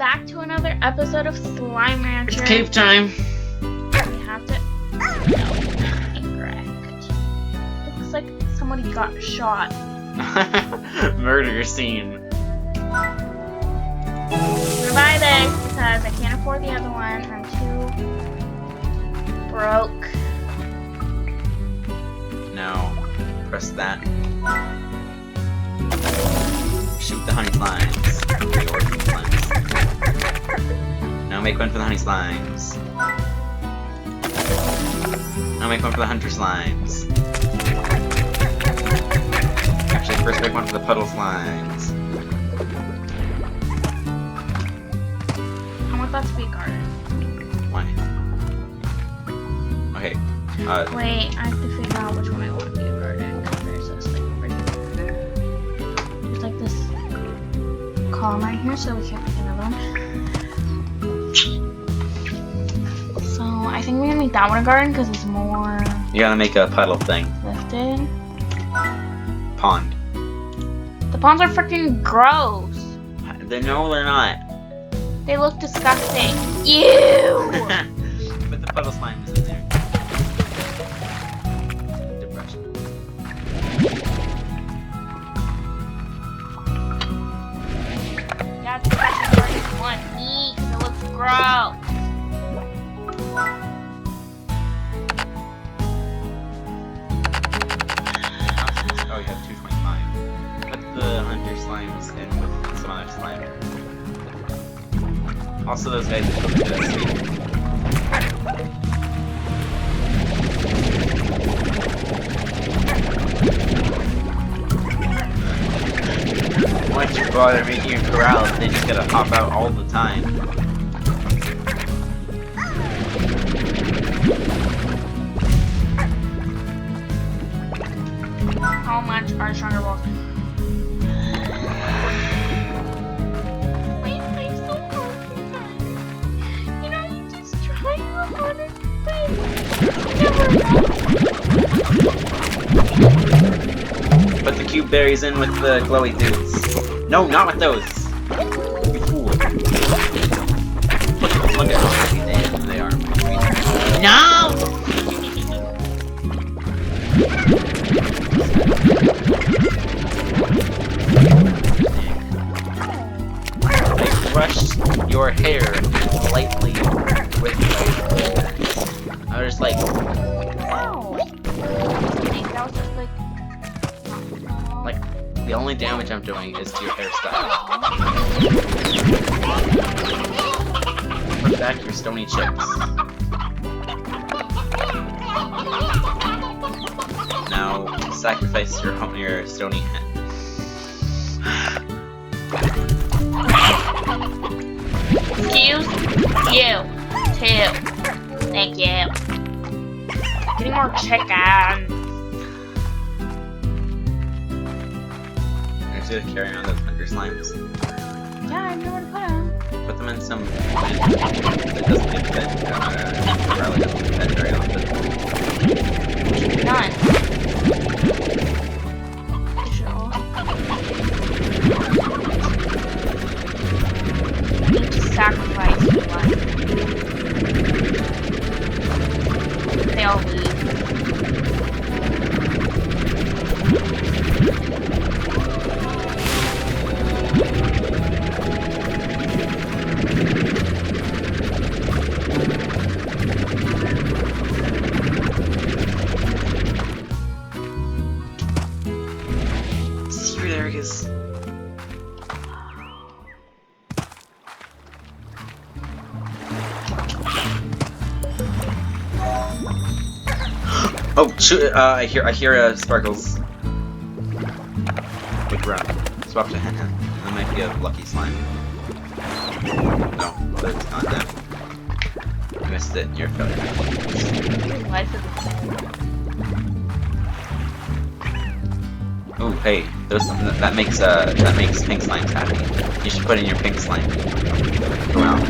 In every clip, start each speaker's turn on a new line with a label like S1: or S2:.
S1: back to another episode of Slime Rancher.
S2: It's cave time.
S1: We have to... No, incorrect. It looks like somebody got shot.
S2: Murder scene.
S1: Revive this because I can't afford the other one. I'm too broke.
S2: Now, press that. Shoot the honey slimes. The orphan slimes. Now make one for the honey slimes. Now make one for the hunter slimes. Actually, first make one for the puddle slimes.
S1: I want that to be a garden.
S2: Why? Okay.
S1: Wait, I have to figure out which one I want to be a garden. There's this like over here. There's like this column right here, so we can't make another one. So I think we're gonna make that one a garden because it's more
S2: You gotta make a puddle thing.
S1: lifted.
S2: Pond.
S1: The ponds are freaking gross.
S2: No, they're not.
S1: They look disgusting. Ew!
S2: Put the puddle slimes in there. Depression.
S1: That's the best part you want to eat because it looks gross.
S2: Oh, you have 225. Put the hunter slimes in with some other slime. Also, those guys that cook the sweet. Once you bother making a corral, they just gotta hop out all the time.
S1: How much are stronger balls? Why am I so hard sometimes? You know, you just try your hardest thing.
S2: Put the cube berries in with the glowy dudes. No, not with those. You fool. Look at how damn they are. No! I brushed your hair lightly with my... I was just like...
S1: No. I think that was just
S2: Like, the only damage I'm doing is to your hairstyle. Put back your stony chips. Now, sacrifice your stony hen.
S1: excuse you too. Thank you. Getting more chicken.
S2: You're just gonna carry on those hunter slimes.
S1: Yeah, I know where to put them.
S2: Put them in some that doesn't get fed. Probably doesn't get fed very often.
S1: Should be done. I need to sacrifice one. They all lose.
S2: See, there he is. Oh, shoot! I hear sparkles. With Grotto. Swap to hen. That might be a lucky slime. No, but it's not that. You missed it. You're a failure.
S1: Life is a sin.
S2: Oh, hey, that makes pink slimes happy. You should put in your pink slime. Go out.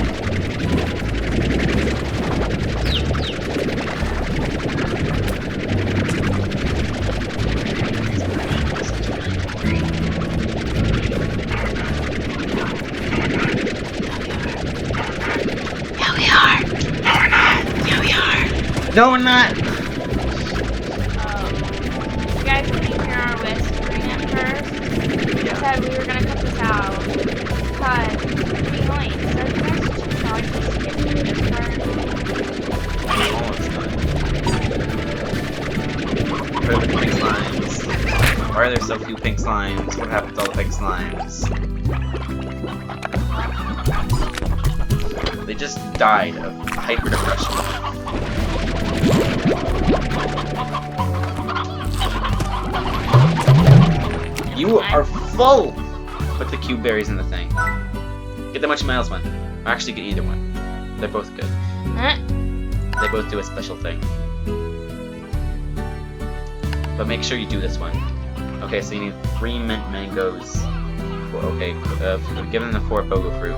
S2: No, we're not!
S1: You guys can hear our whispering at first. We said we were gonna cut this out. Because it's pretty annoying. So you guys should probably just skip to this part.
S2: Almost done. Where are the pink slimes? Why are there so few pink slimes? What happened to all the pink slimes? They just died of hyper-depression. You are full! Put the cube berries in the thing. Get the Munchy Miles one. Or actually get either one. They're both good. They both do a special thing. But make sure you do this one. Okay, so you need 3 mint mangoes. Okay, give them the 4 bogo fruit.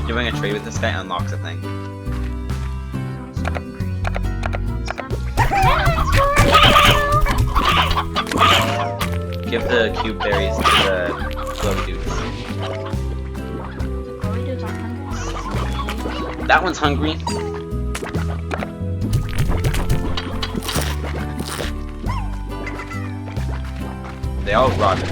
S2: Doing a trade with this guy unlocks a thing. Give the cube berries to the glowy dudes.
S1: The glowy dudes are hungry.
S2: That one's hungry. They all rotted.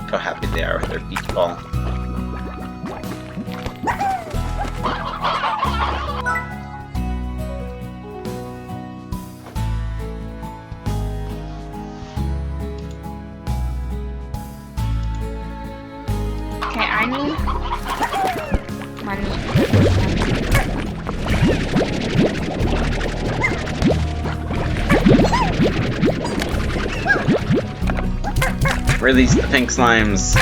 S2: Look how happy they are with their beach ball.
S1: Okay, I need money.
S2: Release the pink slimes.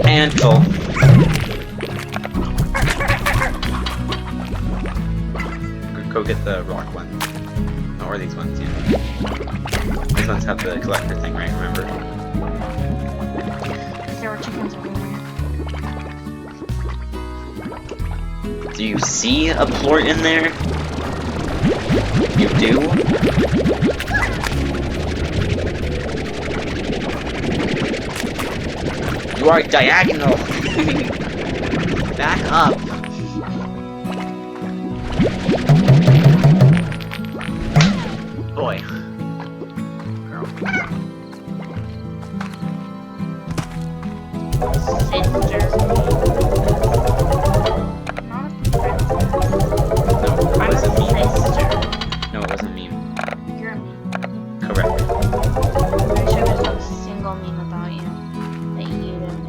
S2: And full. Go get the rock one. Oh, or these ones, yeah. These ones have the collector thing, right? Remember?
S1: There were chickens everywhere.
S2: Do you see a plort in there? You do? You are diagonal! Back up! Boy. Girl.
S1: Sister.
S2: No, it was a meme.
S1: Sister.
S2: No, it wasn't a meme.
S1: You're a meme.
S2: Correct.
S1: I'm pretty sure there's no single meme about you that you didn't.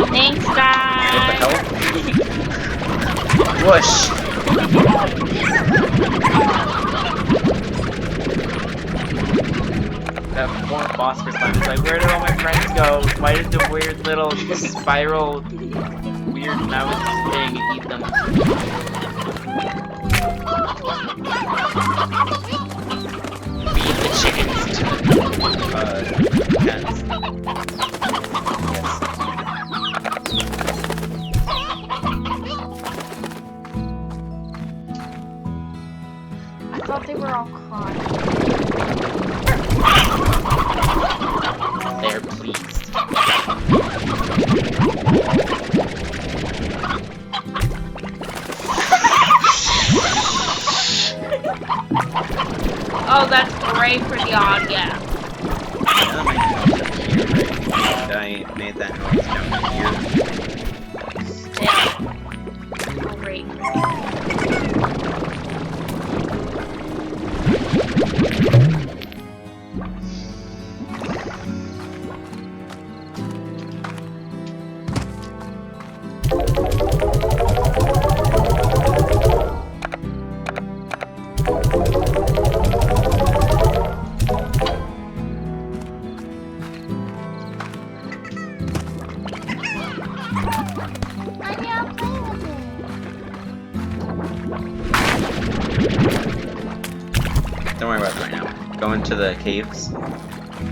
S1: Thanks, guys.
S2: What the hell? Whoosh! That poor phosphorus slime is like, where did all my friends go? Why did the weird little spiral weird mouse thing eat them? Feed the chickens to the cats.
S1: I thought they were all crying.
S2: They're pleased.
S1: Oh, that's great for the audio.
S2: Yeah, I made that noise down here.
S1: Still great for the
S2: Don't worry about it right now. go into the caves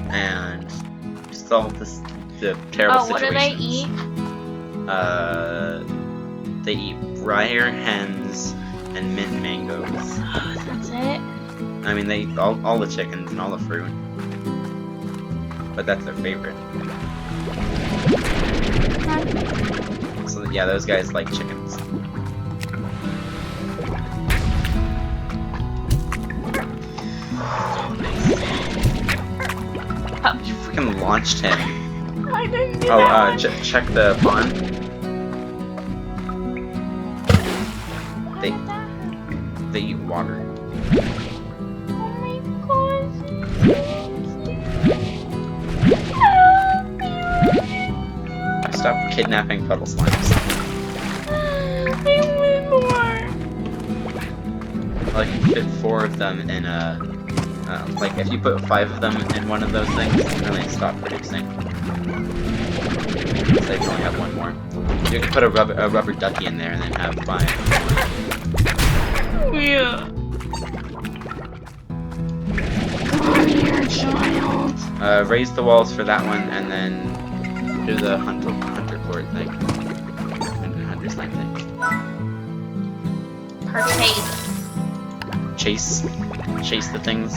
S2: and solve the terrible
S1: Oh, what do they
S2: situations.
S1: eat?
S2: They eat briar hens and mint mangoes.
S1: That's it?
S2: I mean, they eat all the chickens and all the fruit. But that's their favorite. So yeah, those guys like chickens. You freaking launched him.
S1: I didn't do
S2: Oh,
S1: that.
S2: check the pond. They eat water. Stop kidnapping puddle slimes. Like, fit 4 of them in a... like, if you put 5 of them in one of those things, then they stop producing. So they can only have 1 more. You can put a rubber ducky in there and then have 5.
S1: Yeah. Come here, child.
S2: Raise the walls for that one, and then do the hunter fort thing. Hunter slime thing.
S1: Partake.
S2: Chase the things.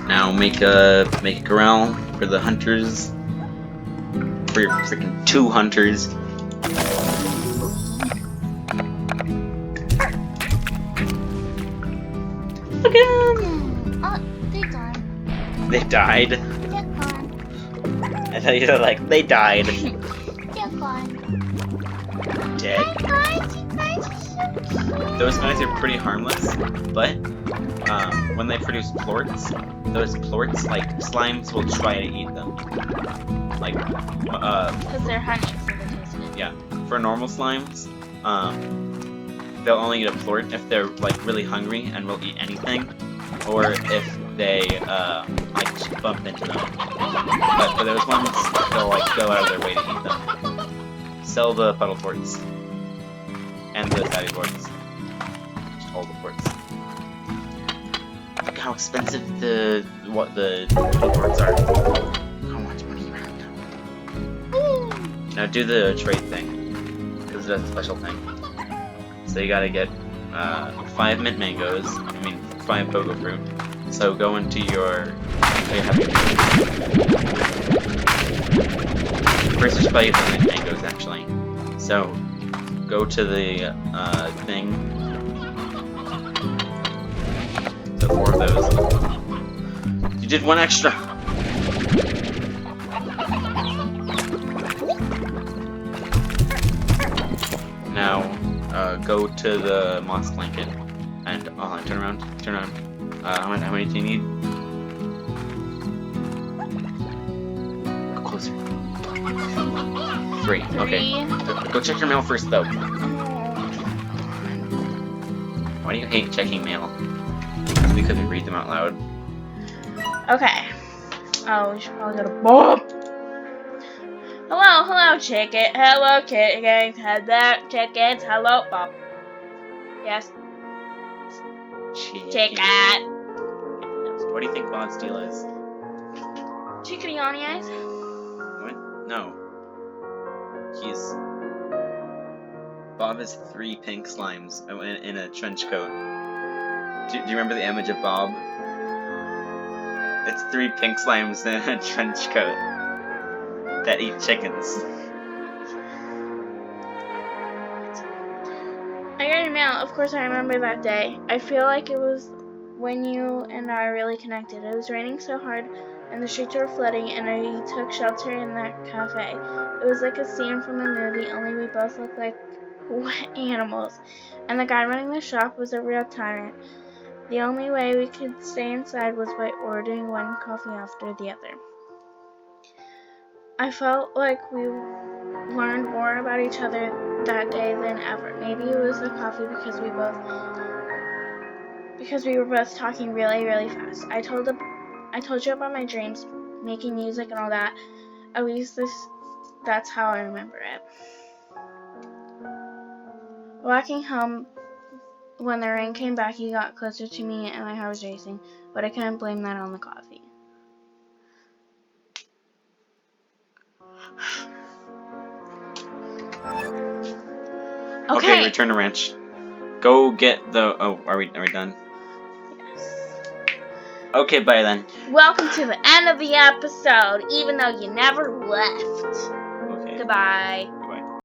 S2: Now make a corral for the hunters. For your freaking 2 hunters. Look at them!
S1: Oh, they died.
S2: They died?
S1: They're gone.
S2: I thought you were like, they died.
S1: They're gone.
S2: Dead.
S1: Hi guys, you guys are so cute.
S2: Those guys are pretty harmless, but when they produce plorts, those plorts, like, slimes will try to eat them. Like,
S1: Because they're honey, so they taste good.
S2: yeah. For normal slimes, they'll only eat a plort if they're, like, really hungry and will eat anything, or if they, like, just bump into them. But for those ones, they'll, like, go out of their way to eat them. Sell the puddle plorts. And the fatty plorts. Just all the plorts. Look how expensive the plorts are. How much money you have now? Now do the trade thing. Because that's a special thing. So you gotta get 5 mint mangoes, 5 bogo fruit. So go into your... First just buy the mint mangoes actually. So go to the thing. So 4 of those. You did 1 extra! Now, go to the moss blanket and turn around. How many do you need? Go closer. 3. Okay. Go check your mail first, though. Why do you hate checking mail? Because we read them out loud.
S1: Okay. Oh, we should probably go to Bob. Hello, chicken. Hello, chickens. Hello, chickens. Hello, Bob. Yes. Chicken.
S2: What do you think Bob's deal is?
S1: Chickadee on the eyes?
S2: What? No. Bob has 3 pink slimes in a trench coat. Do you remember the image of Bob? It's 3 pink slimes in a trench coat that eat chickens.
S1: I got your mail. Of course, I remember that day. I feel like it was when you and I really connected. It was raining so hard, and the streets were flooding, and I took shelter in that cafe. It was like a scene from a movie, only we both looked like wet animals, and the guy running the shop was a real tyrant. The only way we could stay inside was by ordering 1 coffee after the other. I felt like we learned more about each other that day than ever. Maybe it was the coffee because we both because we were both talking really, really fast. I told you about my dreams, making music and all that. At least that's how I remember it. Walking home, when the rain came back, he got closer to me and my heart was racing, but I couldn't blame that on the coffee.
S2: Okay, return to ranch. Go get the. Oh, are we done?
S1: Yes.
S2: Okay, bye then.
S1: Welcome to the end of the episode, even though you never left.
S2: Okay.
S1: Goodbye.